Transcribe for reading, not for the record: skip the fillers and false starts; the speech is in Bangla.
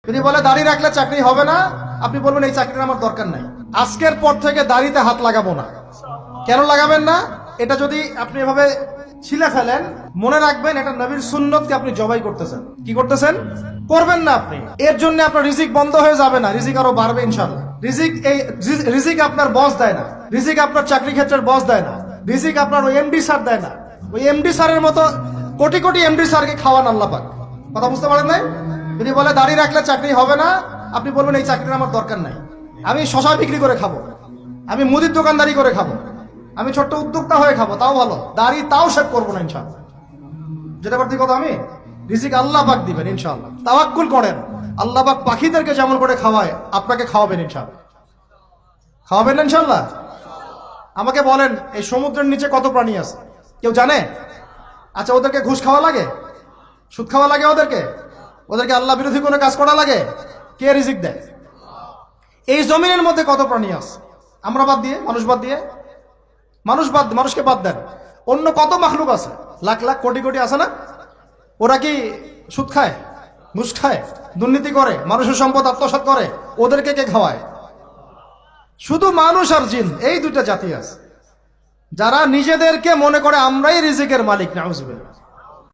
যদি বলে দাড়ি রাখলে চাকরি হবে না, আপনি বলবেন এই চাকরির আমার দরকার নাই, আজকের পর থেকে দাড়িতে হাত লাগাবো না। কেন লাগাবেন না? এটা যদি আপনি এভাবে ছিলে ফেলেন, মনে রাখবেন এটা নবীর সুন্নতকে আপনি জবাই করতেছেন। কি করতেছেন? করবেন না আপনি। এর জন্য আপনার রিজিক বন্ধ হয়ে যাবে না, রিজিক আরো বাড়বে ইনশাআল্লাহ। রিজিক আপনার বস দেয় না, রিজিক আপনার চাকরি ক্ষেত্রের বস দেয় না, রিজিক আপনার ওই এমডি স্যার দেয় না। ওই এমডি স্যারের মতো কোটি কোটি এমডি স্যারকে খাওয়ান আল্লাহ পাক। কথা বুঝতে পারেন নাই? যদি বলে দাড়ি রাখলে চাকরি হবে না, আপনি বলবেন এই চাকরির আমার দরকার নাই, আমি শশা বিক্রি করে খাবো, আমি মুদির দোকানদারি করে খাবো, আমি ছোট্ট উদ্যোক্তা হয়ে খাবো, তাও ভালো, দাড়ি তাও শেভ করবো না ইনশাআল্লাহ। যেটা করতে কথা আমি রিজিক আল্লাহ পাক দিবেন ইনশাআল্লাহ। তাওয়াক্কুল করেন, আল্লাহ পাক পাখিদেরকে যেমন করে খাওয়ায় আপনাকে খাওয়াবেন ইনশাআল্লাহ। খাওয়াবেন না ইনশাআল্লাহ? আমাকে বলেন এই সমুদ্রের নিচে কত প্রাণী আছে কেউ জানে? আচ্ছা, ওদেরকে ঘুষ খাওয়া লাগে, সুদ খাওয়া লাগে, ওদেরকে আল্লাহ বিরোধী কোনো কাজ করা লাগে? কে রিজিক দেয়? এই জমিনের মধ্যে কত প্রাণী আছে আমরা বাদ দিয়ে, মানুষকে বাদ দেন, অন্য কত মাখলুক আছে, লাখ লাখ কোটি কোটি আছে না? ওরা কি সুদ খায়, ঘুষ খায়, দুর্নীতি করে, মানুষের সম্পদ আত্মসাৎ করে? ওদেরকে কে খাওয়ায়? শুধু মানুষ আর জিন, এই দুইটা জাতি আছে যারা নিজেদেরকে মনে করে আমরাই রিজিকের মালিক। নাউজুবিল্লাহ।